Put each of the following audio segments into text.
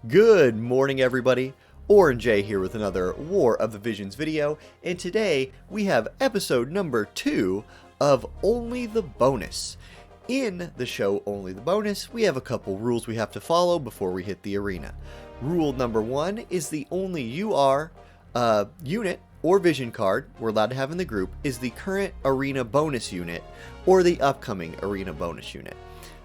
Good morning, everybody. Auronnj here with another War of the Visions video, and today we have episode number 2 of Only the Bonus. In the show Only the Bonus, we have a couple rules we have to follow before we hit the arena. Rule number 1 is the only UR unit or vision card we're allowed to have in the group is the current arena bonus unit or the upcoming arena bonus unit.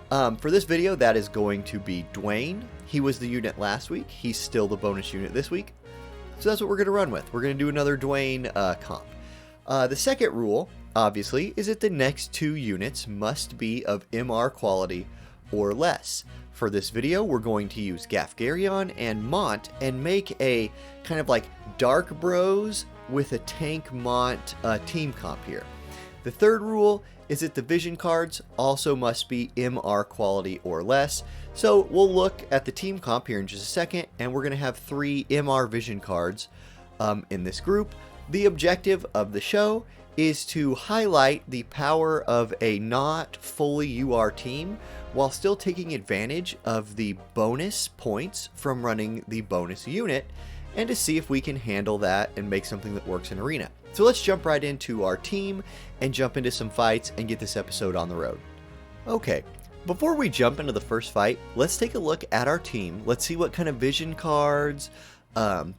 For this video, that is going to be Duane. He was the unit last week. He's still the bonus unit this week. So that's what we're going to run with. We're going to do another Duane comp. The second rule, obviously, is that the next 2 units must be of MR quality or less. For this video, we're going to use Gaffgarion and Mont and make a kind of like Dark Bros with a Tank Mont team comp here. The third rule is that the vision cards also must be MR quality or less. So we'll look at the team comp here in just a second, and we're going to have 3 MR vision cards in this group. The objective of the show is to highlight the power of a not fully UR team while still taking advantage of the bonus points from running the bonus unit, and to see if we can handle that and make something that works in arena. So let's jump right into our team and jump into some fights and get this episode on the road. Okay, before we jump into the first fight, let's take a look at our team. Let's see what kind of vision cards,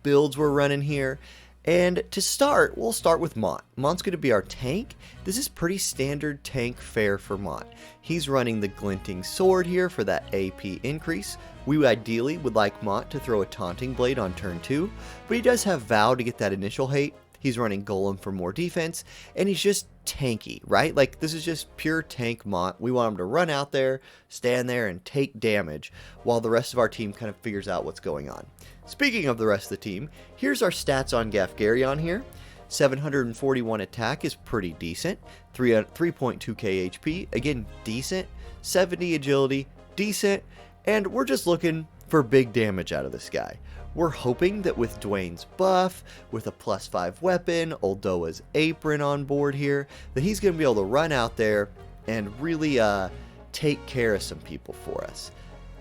builds we're running here. And to start, we'll start with Mont. Mont's going to be our tank. This is pretty standard tank fare for Mont. He's running the glinting sword here for that AP increase. We ideally would like Mont to throw a taunting blade on turn 2, but he does have Vow to get that initial hate. He's running Golem for more defense, and he's just tanky, right? Like, this is just pure tank Mont. We want him to run out there, stand there, and take damage while the rest of our team kind of figures out what's going on. Speaking of the rest of the team, here's our stats on Gaffgarion here. 741 attack is pretty decent. 3.2k HP, again, decent. 70 agility, decent. And we're just looking for big damage out of this guy. We're hoping that with Duane's buff, with a +5 weapon, Oldoa's apron on board here, that he's going to be able to run out there and really take care of some people for us.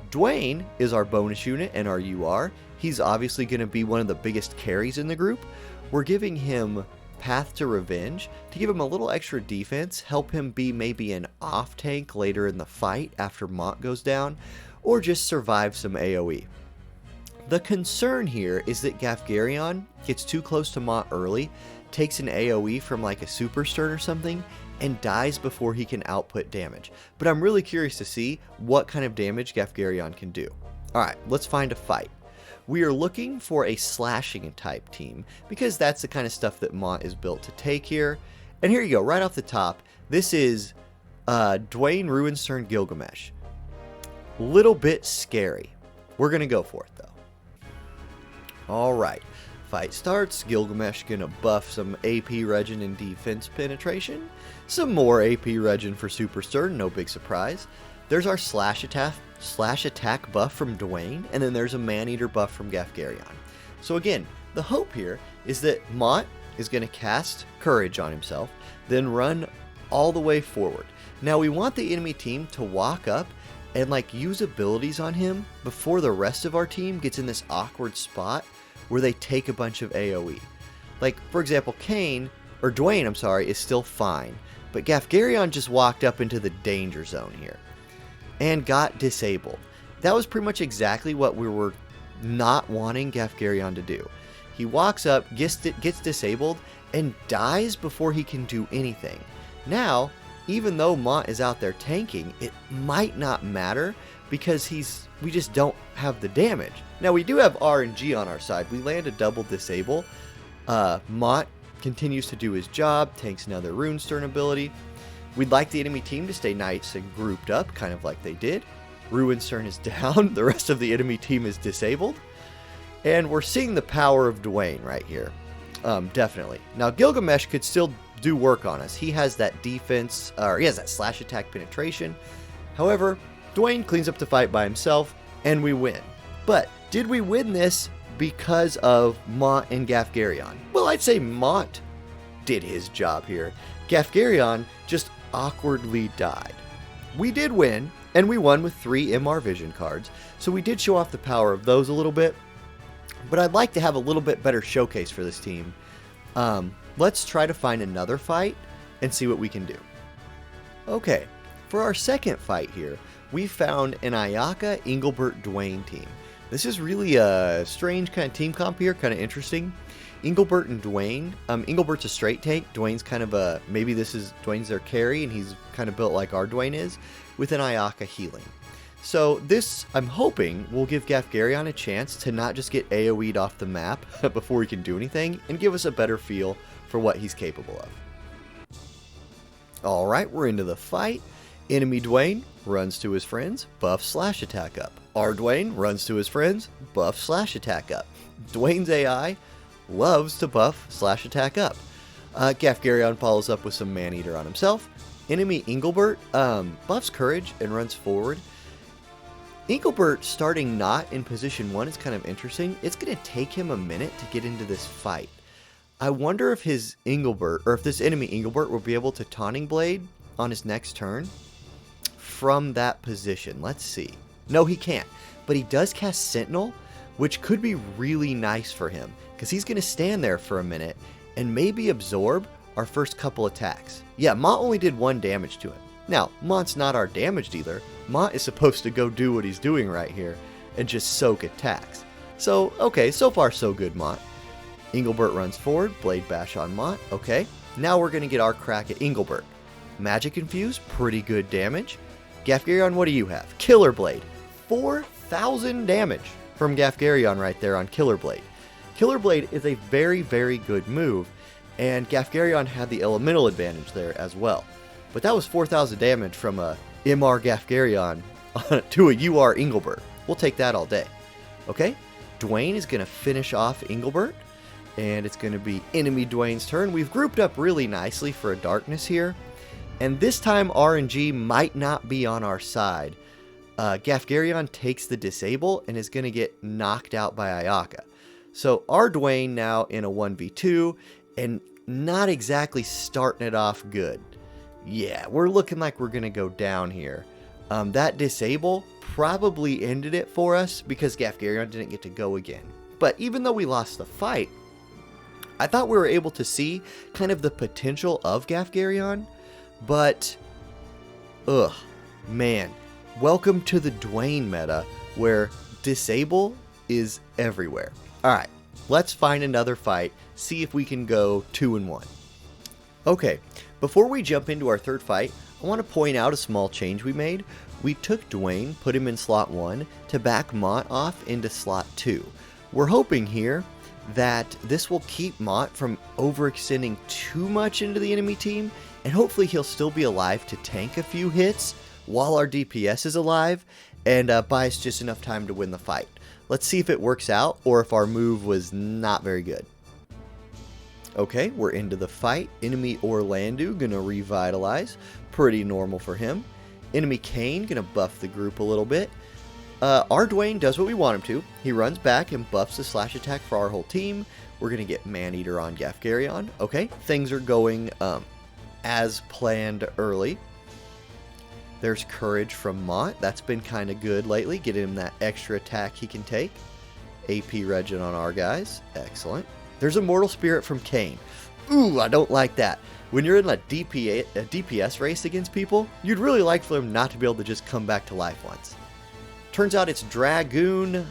Duane is our bonus unit and our UR. He's obviously going to be one of the biggest carries in the group. We're giving him Path to Revenge to give him a little extra defense, help him be maybe an off tank later in the fight after Mont goes down, or just survive some AoE. The concern here is that Gaffgarion gets too close to Mont early, takes an AoE from like a Super Stern or something, and dies before he can output damage. But I'm really curious to see what kind of damage Gaffgarion can do. Alright, let's find a fight. We are looking for a slashing type team, because that's the kind of stuff that Mont is built to take here. And here you go, right off the top, this is Duane Ruinstern Gilgamesh. Little bit scary. We're going to go for it though. Alright, fight starts. Gilgamesh gonna buff some AP regen and defense penetration. Some more AP regen for Super Stern, no big surprise. There's our slash attack buff from Duane, and then there's a Maneater buff from Gaffgarion. So again, the hope here is that Mont is gonna cast Courage on himself, then run all the way forward. Now we want the enemy team to walk up and like use abilities on him before the rest of our team gets in this awkward spot where they take a bunch of AoE. Like, for example, Duane, I'm sorry, is still fine, but Gaffgarion just walked up into the danger zone here and got disabled. That was pretty much exactly what we were not wanting Gaffgarion to do. He walks up, gets disabled, and dies before he can do anything. Now, even though Mont is out there tanking, it might not matter because we just don't have the damage. Now we do have RNG on our side. We land a double disable. Mont continues to do his job, tanks another Runestern ability. We'd like the enemy team to stay nice and grouped up, kind of like they did. Ruinstern is down, the rest of the enemy team is disabled. And we're seeing the power of Duane right here. Definitely. Now Gilgamesh could still do work on us. He has that defense, or he has that slash attack penetration. However, Duane cleans up the fight by himself, and we win. But did we win this because of Mont and Gaffgarion? Well, I'd say Mont did his job here. Gaffgarion just awkwardly died. We did win, And we won with 3 MR Vision cards, so we did show off the power of those a little bit. But I'd like to have a little bit better showcase for this team. Let's try to find another fight and see what we can do. Okay, for our second fight here, we found an Ayaka, Engelbert, Duane team. This is really a strange kind of team comp here, kind of interesting. Engelbert and Duane. Engelbert's a straight tank. Duane's kind of a, maybe this is Duane's their carry, and he's kind of built like our Duane is, with an Ayaka healing. So this, I'm hoping, will give Gaffgarion a chance to not just get AoE'd off the map before he can do anything, and give us a better feel for what he's capable of. Alright, we're into the fight. Enemy Duane runs to his friends, buff slash attack up. Our Duane runs to his friends, buff slash attack up. Duane's AI loves to buff slash attack up. Gaffgarion follows up with some Maneater on himself. Enemy Engelbert buffs courage and runs forward. Engelbert starting not in position 1 is kind of interesting. It's going to take him a minute to get into this fight. I wonder if his Engelbert, or if this enemy Engelbert will be able to Taunting Blade on his next turn from that position. Let's see. No, he can't. But he does cast Sentinel, which could be really nice for him, because he's going to stand there for a minute and maybe absorb our first couple attacks. Yeah, Mont only did 1 damage to him. Now, Mont's not our damage dealer. Mont is supposed to go do what he's doing right here and just soak attacks. So, okay, so far so good, Mont. Engelbert runs forward, Blade Bash on Mont. Okay, now we're going to get our crack at Engelbert. Magic Infuse, pretty good damage. Gaffgarion, what do you have? Killer Blade. 4,000 damage from Gaffgarion right there on Killer Blade. Killer Blade is a very, very good move, and Gaffgarion had the elemental advantage there as well. But that was 4,000 damage from a MR Gaffgarion to a UR Engelbert. We'll take that all day. Okay, Duane is going to finish off Engelbert, and it's going to be enemy Duane's turn. We've grouped up really nicely for a darkness here, and this time Auronnj might not be on our side. Gaffgarion takes the disable and is going to get knocked out by Ayaka. So our Duane now in a 1v2 and not exactly starting it off good. Yeah, we're looking like we're going to go down here. That disable probably ended it for us because Gaffgarion didn't get to go again. But even though we lost the fight, I thought we were able to see kind of the potential of Gaffgarion. But, man, welcome to the Duane meta where disable is everywhere. Alright, let's find another fight, see if we can go 2-1. Okay, before we jump into our third fight, I want to point out a small change we made. We took Duane, put him in slot 1, to back Mont off into slot 2. We're hoping here that this will keep Mont from overextending too much into the enemy team, and hopefully he'll still be alive to tank a few hits while our DPS is alive, and buy us just enough time to win the fight. Let's see if it works out, or if our move was not very good. Okay, we're into the fight. Enemy Orlando gonna revitalize. Pretty normal for him. Enemy Kane gonna buff the group a little bit. Our Duane does what we want him to. He runs back and buffs the slash attack for our whole team. We're gonna get Maneater on Gaffgarion. Okay, things are going as planned early. There's Courage from Mont. That's been kind of good lately, getting him that extra attack he can take. AP Regen on our guys. Excellent. There's Immortal Spirit from Kane. Ooh, I don't like that. When you're in a DPS race against people, you'd really like for them not to be able to just come back to life once. Turns out it's Dragoon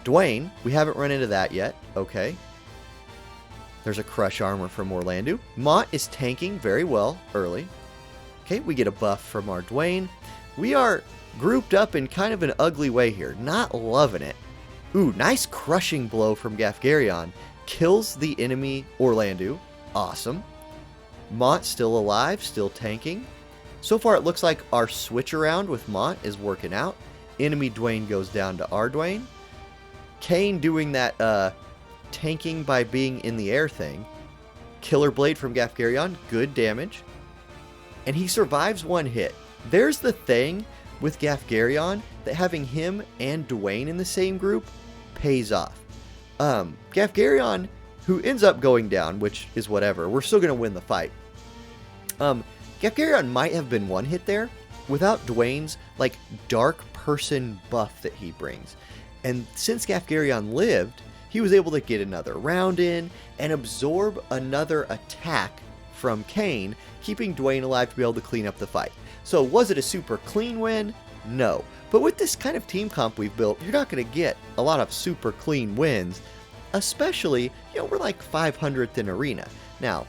Duane. We haven't run into that yet. Okay. There's a Crush Armor from Orlando. Mont is tanking very well early. Okay, we get a buff from our Duane. We are grouped up in kind of an ugly way here. Not loving it. Ooh, nice Crushing Blow from Gaffgarion. Kills the enemy Orlando. Awesome. Mont still alive, still tanking. So far it looks like our switch around with Mont is working out. Enemy Duane goes down to our Duane. Kane doing that tanking by being in the air thing. Killer Blade from Gaffgarion, good damage. And he survives one hit. There's the thing with Gaffgarion, that having him and Duane in the same group pays off. Gaffgarion, who ends up going down, which is whatever, we're still going to win the fight. Gaffgarion might have been one hit there. Without Duane's like dark person buff that he brings. And since Gaffgarion lived, he was able to get another round in and absorb another attack from Kain, keeping Duane alive to be able to clean up the fight. So was it a super clean win? No. But with this kind of team comp we've built, you're not going to get a lot of super clean wins, especially, we're like 500th in arena. Now,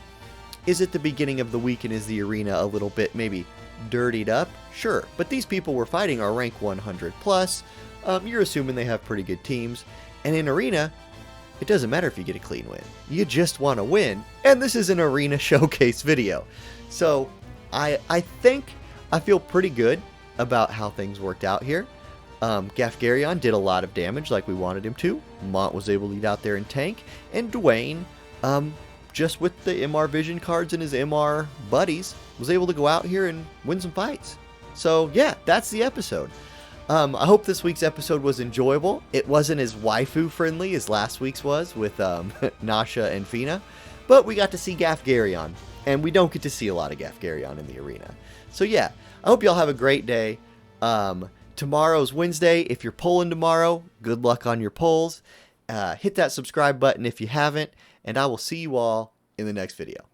is it the beginning of the week and is the arena a little bit maybe dirtied up? Sure, but these people we're fighting are rank 100 plus. You're assuming they have pretty good teams, and in arena, it doesn't matter if you get a clean win. You just want to win, and this is an arena showcase video. So I think I feel pretty good about how things worked out here. Gaffgarion did a lot of damage like we wanted him to. Mont was able to lead out there and tank, and Duane, just with the MR Vision cards and his MR buddies, was able to go out here and win some fights. So yeah, that's the episode. I hope this week's episode was enjoyable. It wasn't as waifu friendly as last week's was with Nasha and Fina, but we got to see Gaffgarion, and we don't get to see a lot of Gaffgarion in the arena. So yeah, I hope y'all have a great day. Tomorrow's Wednesday. If you're polling tomorrow, good luck on your polls. Hit that subscribe button if you haven't, and I will see you all in the next video.